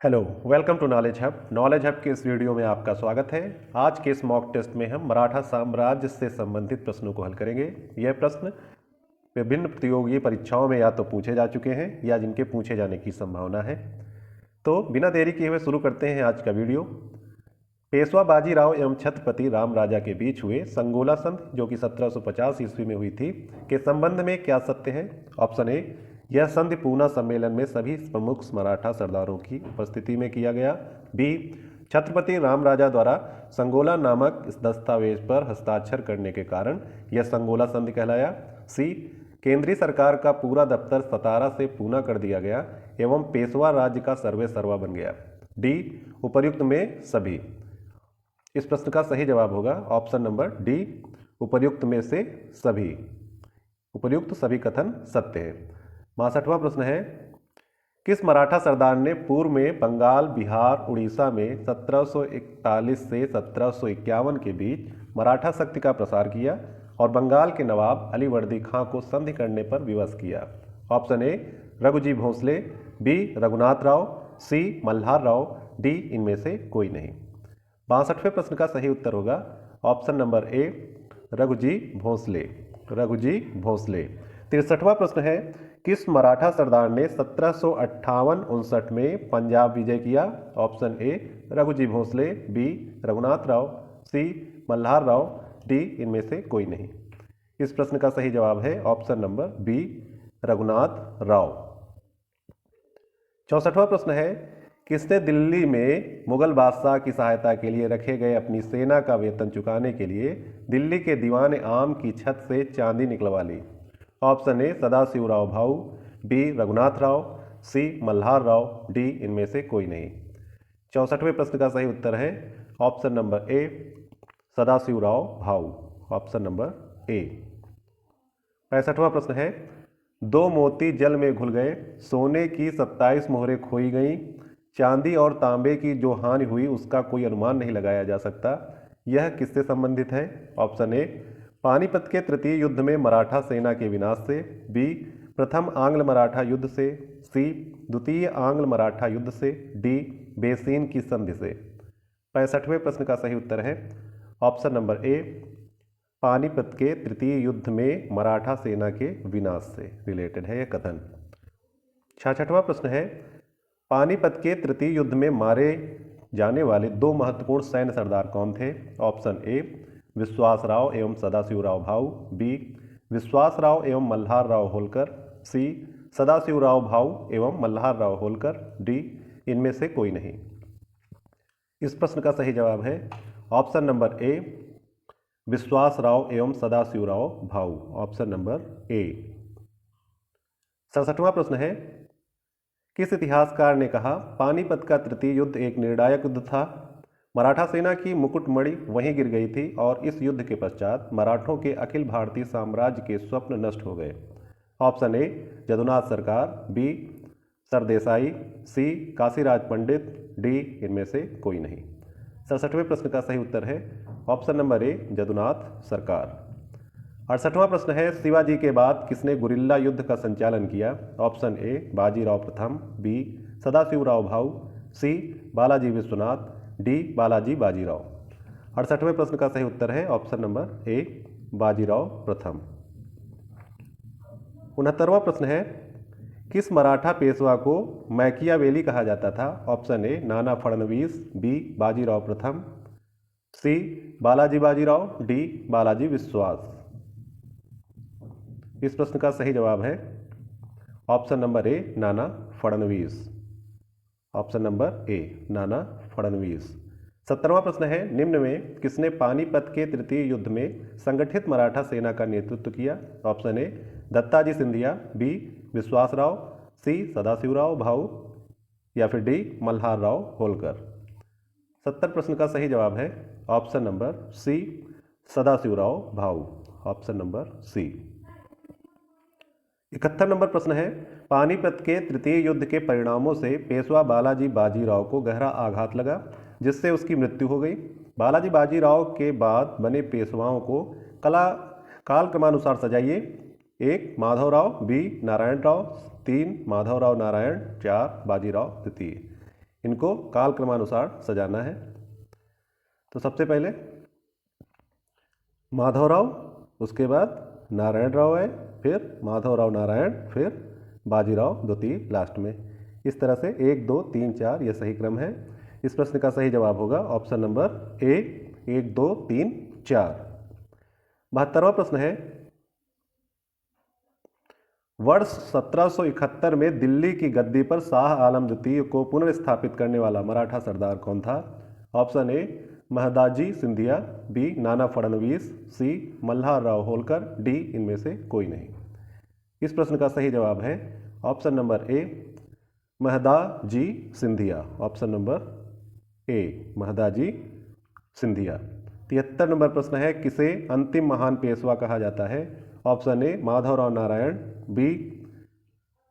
Hello, welcome to knowledge hub. Knowledge hub के इस video में आपका स्वागत है। आज के इस मॉक टेस्ट में हम मराठा साम्राज्य से संबंधित प्रश्नों को हल करेंगे। यह प्रश्न विभिन्न प्रतियोगी परीक्षाओं में या तो पूछे जा चुके हैं या जिनके पूछे जाने की संभावना है। तो बिना देरी किए हुए शुरू करते हैं आज का वीडियो। पेशवा बाजीराव एवं छत्रपति राम राजा के बीच हुए संगोला संधि, जो कि 1750 ईस्वी में हुई थी, के संबंध में क्या सत्य है? ऑप्शन ए, यह संधि पूना सम्मेलन में सभी प्रमुख मराठा सरदारों की उपस्थिति में किया गया। बी, छत्रपति राम राजा द्वारा संगोला नामक इस दस्तावेज पर हस्ताक्षर करने के कारण यह संगोला संधि कहलाया। सी, केंद्रीय सरकार का पूरा दफ्तर सतारा से पूना कर दिया गया एवं पेशवा राज्य का सर्वे सर्वा बन गया। डी, उपर्युक्त में सभी। इस प्रश्न का सही जवाब होगा ऑप्शन नंबर डी, उपर्युक्त में से सभी। उपर्युक्त सभी कथन सत्य है। 62वां प्रश्न है, किस मराठा सरदार ने पूर्व में बंगाल, बिहार, उड़ीसा में 1741 से 1751 के बीच मराठा शक्ति का प्रसार किया और बंगाल के नवाब अलीवर्दी खां को संधि करने पर विवश किया? Option A, Raghuji Bhosle. B, Raghunath Rao. C, Malhar Rao. D, इनमें से कोई नहीं। 62वें प्रश्न का सही उत्तर होगा option number A, Raghuji Bhosale. Raghuji Bhosale. 63वां प्रश्न है, किस मराठा सरदार ने 1758-59 में पंजाब विजय किया? Option A, Raghuji Bhosle. B, Raghunath Rao. C, Malhar Rao. D, इनमें से कोई नहीं। इस प्रश्न का सही जवाब है option number B, Raghunath Rao. 64वां प्रश्न है, किसने दिल्ली में मुगल बादशाह की सहायता के लिए रखे गए अपनी सेना का वेतन चुकाने के लिए दिल्ली के दीवान आम की छत से चांदी निकलवा ली? Option A, Sadashivrao Bhau. B, Raghunath Rao. C, Malhar Rao. D, इनमें से कोई नहीं। 64वें प्रश्न का सही उत्तर है ऑप्शन नंबर ए, सदाशिवराव भाऊ। ऑप्शन नंबर ए। 65वां प्रश्न है, दो मोती जल में घुल गए, सोने की 27 मोहरें खोई गईं, चांदी और तांबे की जो हानि हुई उसका कोई अनुमान नहीं लगाया जा सकता। यह किससे संबंधित है? ऑप्शन ए, पानीपत के तृतीय युद्ध में मराठा सेना के विनाश से। बी, प्रथम आंग्ल मराठा युद्ध से। सी, द्वितीय आंग्ल मराठा युद्ध से। डी, बेसीन की संधि से। 65वें प्रश्न का सही उत्तर है ऑप्शन नंबर ए, पानीपत के तृतीय युद्ध में मराठा सेना के विनाश से रिलेटेड है यह कथन। 66वां प्रश्न है, पानीपत के तृतीय युद्ध में मारे जाने वाले दो महत्वपूर्ण सैन्य सरदार कौन थे? ऑप्शन ए, विश्वासराव एवं सदाशिवराव भाऊ। बी, विश्वासराव एवं मल्हार राव होलकर। सी, सदाशिवराव भाऊ एवं मल्हार राव होलकर। डी, इनमें से कोई नहीं। इस प्रश्न का सही जवाब है ऑप्शन नंबर ए, विश्वासराव एवं सदाशिवराव भाऊ। ऑप्शन नंबर ए। 67वां प्रश्न है, किस इतिहासकार ने कहा पानीपत का तृतीय युद्ध एक निर्णायक युद्ध था? मराठा सेना की मुकुटमणि वहीं गिर गई थी और इस युद्ध के पश्चात मराठों के अखिल भारतीय साम्राज्य के स्वप्न नष्ट हो गए। ऑप्शन ए, जदुनाथ सरकार। बी, सरदेसाई। सी, काशीराज पंडित। डी, इनमें से कोई नहीं। 67वें प्रश्न का सही उत्तर है ऑप्शन नंबर ए, जदुनाथ सरकार। 68वां प्रश्न है, शिवाजी के बाद किसने गुरिल्ला युद्ध का संचालन किया? ऑप्शन ए, बाजीराव प्रथम। बी, सदाशिवराव भाऊ। सी, बालाजी विश्वनाथ। डी, बालाजी बाजीराव। 68वें प्रश्न का सही उत्तर है ऑप्शन नंबर ए, बाजीराव प्रथम। 69वां प्रश्न है, किस मराठा पेशवा को मैकियावेली कहा जाता था? ऑप्शन ए, नाना फडणवीस। बी, बाजीराव प्रथम। सी, बालाजी बाजीराव। डी, बालाजी विश्वास। इस प्रश्न का सही जवाब है ऑप्शन नंबर ए, नाना फडणवीस। ऑप्शन नंबर ए, नाना फडणवीस। 70वां प्रश्न है, निम्न में किसने पानीपत के तृतीय युद्ध में संगठित मराठा सेना का नेतृत्व किया? Option A, Dattaji Scindia. B, Vishwasrao. C, Sadashivrao Bhau. या फिर डी, मल्हार राव होलकर। 70 प्रश्न का सही जवाब है ऑप्शन नंबर सी, सदाशिवराव भाऊ। ऑप्शन नंबर सी। 71 नंबर प्रश्न है, पानीपत के तृतीय युद्ध के परिणामों से पेशवा बालाजी बाजीराव को गहरा आघात लगा जिससे उसकी मृत्यु हो गई। बालाजी बाजीराव के बाद बने पेशवाओं को कालक्रमानुसार सजाइए। 1, माधवराव। बी, नारायण राव। 3, माधवराव नारायण। 4, बाजीराव द्वितीय। इनको कालक्रमानुसार सजाना है। तो सबसे पहले माधवराव, उसके बाद नारायण राव है, फिर माधवराव नारायण, फिर बाजीराव द्वितीय लास्ट में। इस तरह से 1 2 3 4 यह सही क्रम है। इस प्रश्न का सही जवाब होगा ऑप्शन नंबर ए, 1 2 3 4। 72वां प्रश्न है, वर्ष 1771 में दिल्ली की गद्दी पर शाह आलम द्वितीय को पुनर्स्थापित करने वाला मराठा सरदार कौन था? Option A Mahadji Scindia, B Nana Phadnavis, C Malhar Rao Holkar, D इनमें से कोई नहीं। इस प्रश्न का सही जवाब है option number A Mahadji Scindia. Option number A Mahadji Scindia. 73 number प्रश्न है, किसे अंतिम महान पेशवा कहा जाता है? Option A Madhavrao Narayan, B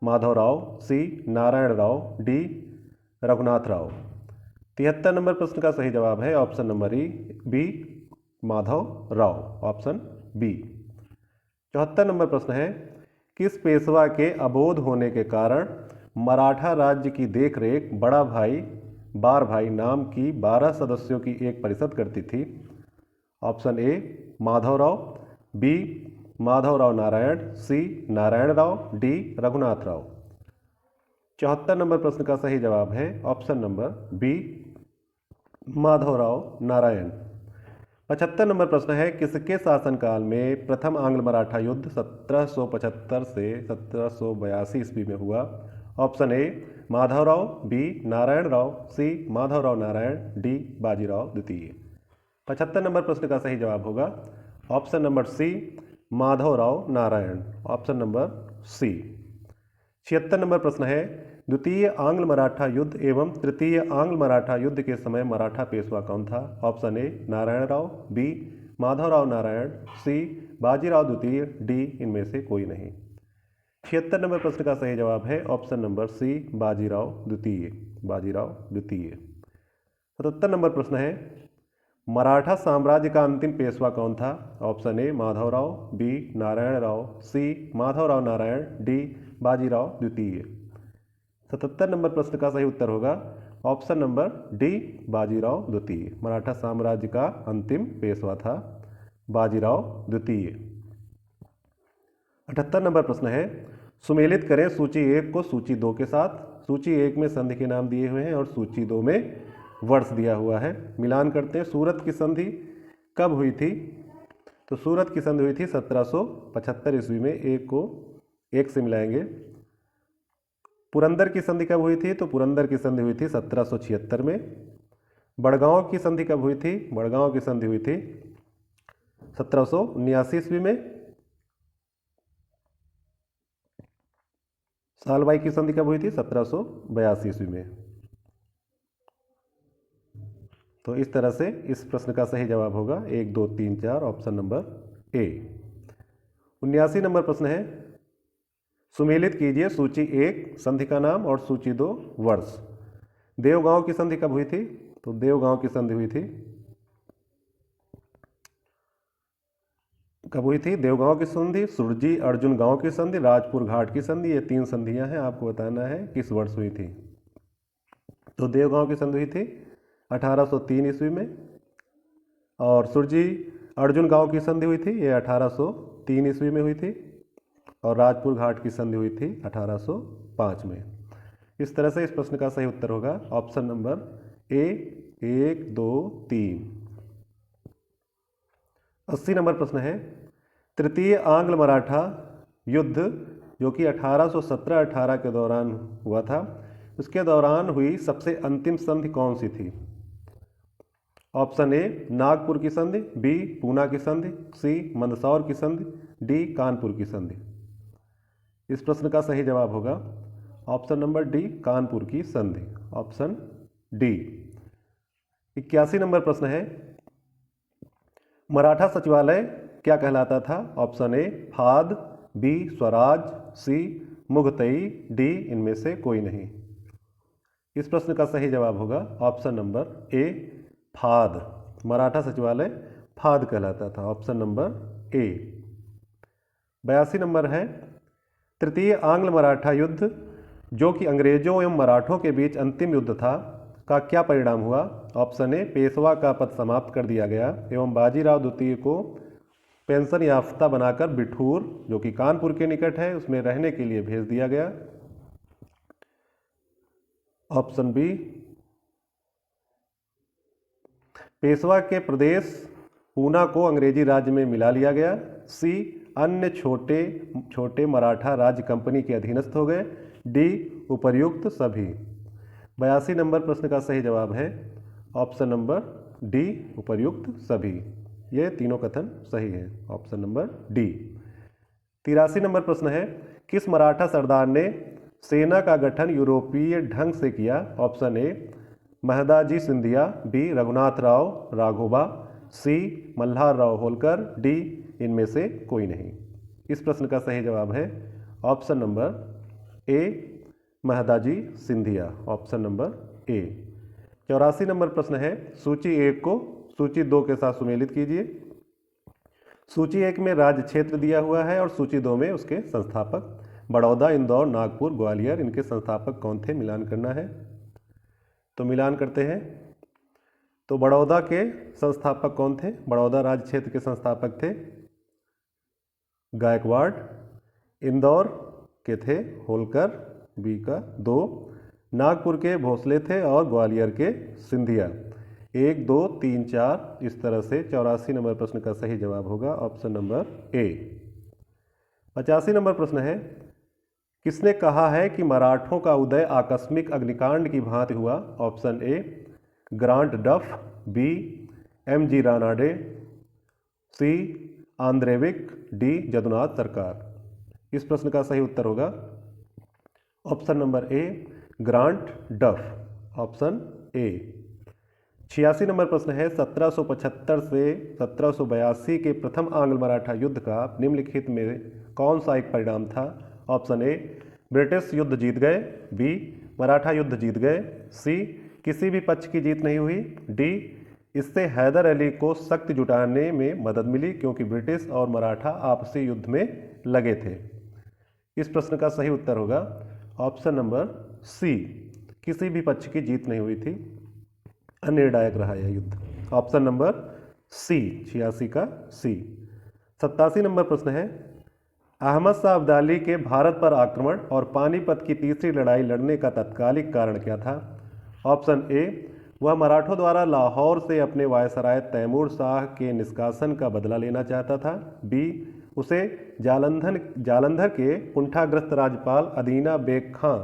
Madhavrao, C Narayan Rao, D Raghunath Rao. 73 number प्रश्न का सही जवाब है option number E, B Madhav Rao, option B. 74 number प्रश्न है, किस पेशवा के अबोध होने के कारण मराठा राज्य की देखरेख बड़ा भाई बार भाई नाम की 12 सदस्यों की एक परिषद करती थी? Option A Madhavrao, B Madhavrao Narayan, C Narayan Rao, D Raghunath Rao. 74 number प्रश्न का सही जवाब है option number B Madhavrao Narayan. 75 number प्रश्न है, किसके शासनकाल में प्रथम आंग्ल मराठा युद्ध 1775 से 1782 ईस्वी में हुआ? Option A Madhavrao, B Narayan Rao, C Madhavrao Narayan, D Bajirao द्वितीय। 75 नंबर प्रश्न का सही जवाब होगा option number C Madhavrao Narayan, option number C. 76 number प्रश्न है, द्वितीय आंग्ल मराठा युद्ध एवं तृतीय आंग्ल मराठा युद्ध के समय मराठा पेशवा कौन था? Option A Narayan Rao, B Madhavrao Narayan, C Bajirao द्वितीय, डी इनमें से कोई नहीं। 76 नंबर प्रश्न का सही जवाब है ऑप्शन नंबर सी बाजीराव द्वितीय, बाजीराव द्वितीय। 77 नंबर प्रश्न है, मराठा साम्राज्य का अंतिम पेशवा कौन था? Option A Madhavrao, B Narayan Rao, C Madhavrao Narayan, D Bajirao द्वितीय। 77 नंबर प्रश्न का सही उत्तर होगा ऑप्शन नंबर डी बाजीराव द्वितीय। मराठा साम्राज्य का अंतिम पेशवा था बाजीराव द्वितीय। 78 नंबर प्रश्न है, सुमेलित करें सूची 1 को सूची 2 के साथ। सूची 1 में संधि के नाम दिए हुए हैं और सूची 2 में वर्ष दिया हुआ है। मिलान करते हैं। सूरत की संधि कब हुई थी? तो सूरत की संधि हुई थी 1775 ईस्वी में। 1 को 1 से मिलाएंगे। पुरंदर की संधि कब हुई थी? तो पुरंदर की संधि हुई थी 1776 में। बड़गांव की संधि कब हुई थी? बड़गांव की संधि हुई थी 1779 ईस्वी में। सालबाई की संधि कब हुई थी? 1782 ईस्वी में। तो इस तरह से इस प्रश्न का सही जवाब होगा 1 2 3 4 ऑप्शन नंबर ए। 79 नंबर प्रश्न है, सुमेलित कीजिए सूची 1 संधि का नाम और सूची 2 वर्ष। देवगांव की संधि कब हुई थी? तो देवगांव की संधि हुई थी, कब हुई थी? देवगांव की संधि, सुरजी अर्जुन गांव की संधि, राजपुर घाट की संधि, ये 3 संधियां हैं। आपको बताना है किस वर्ष हुई थी। तो देवगांव की संधि हुई थी 1803 ईस्वी में और सुरजी अर्जुन गांव की संधि हुई थी, ये 1803 ईस्वी में हुई थी और राजपुर घाट की संधि हुई थी 1805 में। इस तरह से इस प्रश्न का सही उत्तर होगा ऑप्शन नंबर ए 1 2 3। 80 नंबर प्रश्न है, तृतीय आंग्ल मराठा युद्ध जो कि 1817-18 के दौरान हुआ था, उसके दौरान हुई सबसे अंतिम संधि कौन सी थी? ऑप्शन ए नागपुर की संधि, बी पूना की संधि, सी मंदसौर की संधि, डी कानपुर की संधि। इस प्रश्न का सही जवाब होगा ऑप्शन नंबर डी कानपुर की संधि, ऑप्शन डी। 81 नंबर प्रश्न है, मराठा सचिवालय क्या कहलाता था? Option A Phad, B Swaraj, C मुगतई, डी इनमें से कोई नहीं। इस प्रश्न का सही जवाब होगा ऑप्शन नंबर ए फाद। मराठा सचिवालय फाद कहलाता था, ऑप्शन नंबर ए। 82 नंबर है, तृतीय आंग्ल मराठा युद्ध जो कि अंग्रेजों एवं मराठों के बीच अंतिम युद्ध था, का क्या परिणाम हुआ? ऑप्शन ए, पेशवा का पद समाप्त कर दिया गया एवं बाजीराव द्वितीय को पेंशन याफ्ता बनाकर बिठूर, जो कि कानपुर के निकट है, उसमें रहने के लिए भेज दिया गया। ऑप्शन बी, पेशवा के प्रदेश पूना को अंग्रेजी राज्य में मिला लिया गया। सी, अन्य छोटे छोटे मराठा राज्य कंपनी के अधीनस्थ हो गए। डी, उपर्युक्त सभी। 82 नंबर प्रश्न का सही जवाब है ऑप्शन नंबर डी, उपर्युक्त सभी। ये तीनों कथन सही है, ऑप्शन नंबर डी। 83 नंबर प्रश्न है, किस मराठा सरदार ने सेना का गठन यूरोपीय ढंग से किया? Option A, Mahadji Scindia. B, Raghunath Rao Raghoba. C, Malhar Rao Holkar. D, इनमें से कोई नहीं। इस प्रश्न का सही जवाब है option number A, Mahadji Scindia. Option number A. 84 number प्रश्न है, सूची 1 को सूची 2 के साथ सुमेलित कीजिए। सूची 1 में राज्य क्षेत्र दिया हुआ है और सूची 2 में उसके संस्थापक। बड़ौदा, इंदौर, नागपुर, ग्वालियर, इनके संस्थापक कौन थे? मिलान करना है, तो मिलान करते हैं। तो बड़ौदा के संस्थापक कौन थे? बड़ौदा राज्य क्षेत्र के संस्थापक थे गायकवाड़। इंदौर के थे होलकर, बी का 2। नागपुर के भोसले थे और ग्वालियर के सिंधिया। 1, 2, 3, 4 इस तरह से 84 नंबर प्रश्न का सही जवाब होगा ऑप्शन नंबर ए। 85 नंबर प्रश्न है, किसने कहा है कि मराठों का उदय आकस्मिक अग्निकांड की भांति हुआ? Option A, Grant Duff. B, M G. Ranade. C, आंद्रेविक। डी, जदुनाथ सरकार। इस प्रश्न का सही उत्तर होगा option number A, Grant Duff. Option A. 86 number प्रश्न है, 1775 से 1782 के प्रथम आंग्ल मराठा युद्ध का निम्नलिखित में कौन सा एक परिणाम था? ऑप्शन ए, ब्रिटिश युद्ध जीत गए। बी, मराठा युद्ध जीत गए। सी, किसी भी पक्ष की जीत नहीं हुई। डी, इससे हैदर अली को शक्ति जुटाने में मदद मिली क्योंकि ब्रिटिश और मराठा आपसी युद्ध में लगे थे। इस प्रश्न का सही उत्तर होगा ऑप्शन नंबर सी, किसी भी पक्ष की जीत नहीं हुई थी, अनिर्णायक रहा यह युद्ध। ऑप्शन नंबर सी, 86 का सी। 87 नंबर प्रश्न है, अहमद शाह अब्दाली के भारत पर आक्रमण और पानीपत की तीसरी लड़ाई लड़ने का तत्कालिक कारण क्या था? ऑप्शन ए, वह मराठों द्वारा लाहौर से अपने वायसराय तैमूर शाह के निष्कासन का बदला लेना चाहता था। बी, उसे जालंधर के कुंठाग्रस्त राज्यपाल अदीना बेग खां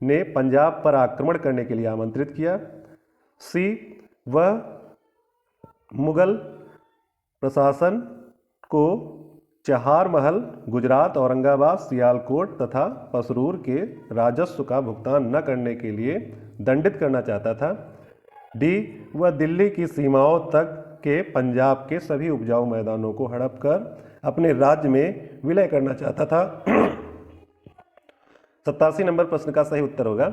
ने पंजाब पर आक्रमण करने के लिए आमंत्रित किया। सी, वह मुगल प्रशासन को चहार महल, गुजरात, औरंगाबाद, सियालकोट तथा पसरूर के राजस्व का भुगतान न करने के लिए दंडित करना चाहता था। डी, वह दिल्ली की सीमाओं तक के पंजाब के सभी उपजाऊ मैदानों को हड़प कर अपने राज्य में विलय करना चाहता था। 87 नंबर प्रश्न का सही उत्तर होगा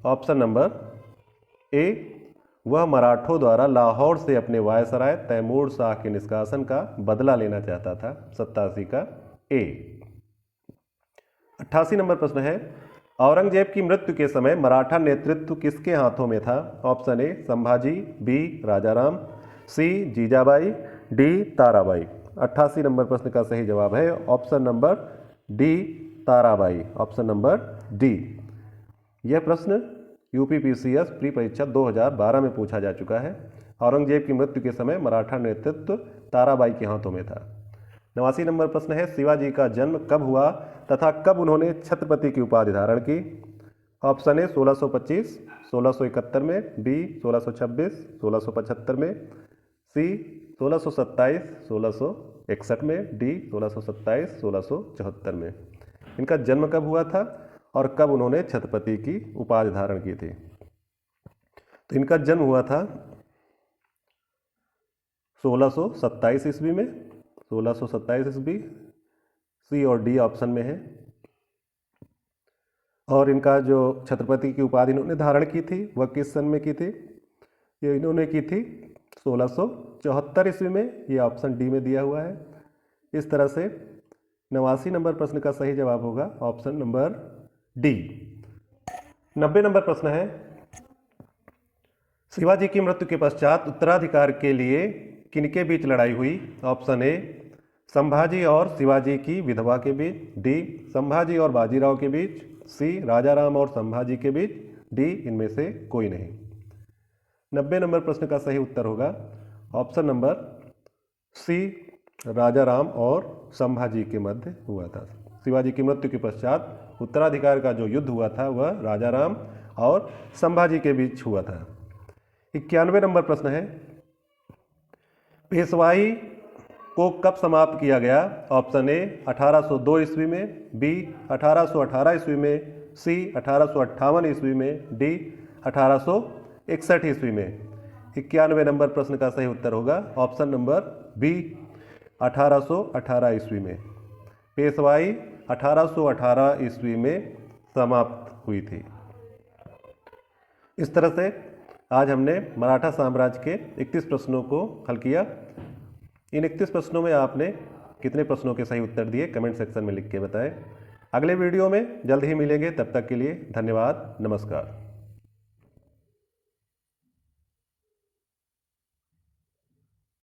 ऑप्शन नंबर ए, वह मराठों द्वारा लाहौर से अपने वायसराय तैमूर शाह के निष्कासन का बदला लेना चाहता था। 87 का ए। 88 नंबर प्रश्न है, औरंगजेब की मृत्यु के समय मराठा नेतृत्व किसके हाथों में था? Option A, Sambhaji. B, Rajaram. C, Jijabai. D, Tarabai. 88 number प्रश्न का सही जवाब है option number D, Tarabai. Option number D. यह प्रश्न यूपीपीसीएस प्री परीक्षा 2012 में पूछा जा चुका है। औरंगजेब की मृत्यु के समय मराठा नेतृत्व ताराबाई के हाथों में था। 89 नंबर प्रश्न है, शिवाजी का जन्म कब हुआ तथा कब उन्होंने छत्रपति की उपाधि धारण की? ऑप्शन ए, 1625, 1671 में। बी, 1626, 1675 में। सी, 1627, 1661 में। डी, 1627, 1674 में। इनका जन्म कब हुआ था और कब उन्होंने छत्रपति की उपाधि धारण की थी? तो इनका जन्म हुआ था 1627 ईस्वी में। 1627 ईस्वी, सी और डी ऑप्शन में है। और इनका जो छत्रपति की उपाधि इन्होंने धारण की थी वह किस सन में की थी? ये इन्होंने की थी 1674 ईस्वी में। ये ऑप्शन डी में दिया हुआ है। इस तरह से 89 नंबर प्रश्न का सही जवाब होगा ऑप्शन नंबर डी। 90 नंबर प्रश्न है, शिवाजी की मृत्यु के पश्चात उत्तराधिकार के लिए किनके बीच लड़ाई हुई? ऑप्शन ए संभाजी और शिवाजी की विधवा के बीच, डी संभाजी और बाजीराव के बीच, सी राजाराम और संभाजी के बीच, डी इनमें से कोई नहीं। 90 नंबर प्रश्न का सही उत्तर होगा ऑप्शन नंबर सी, राजाराम और संभाजी के मध्य हुआ था। शिवाजी की मृत्यु के पश्चात उत्तराधिकार का जो युद्ध हुआ था वह राजाराम और संभाजी के बीच हुआ था। 91 नंबर प्रश्न है, पेशवाई को कब समाप्त किया गया? ऑप्शन ए 1802 ईस्वी में, बी 1818 ईस्वी में, सी 1858 ईस्वी में, डी 1861 ईस्वी में। 91 नंबर प्रश्न का सही उत्तर होगा ऑप्शन नंबर बी 1818 ईस्वी में। पेशवाई 1818 ईस्वी में समाप्त हुई थी। इस तरह से आज हमने मराठा साम्राज्य के 31 प्रश्नों को हल किया। इन 31 प्रश्नों में आपने कितने प्रश्नों के सही उत्तर दिए कमेंट सेक्शन में लिख के बताएं। अगले वीडियो में जल्द ही मिलेंगे, तब तक के लिए धन्यवाद, नमस्कार।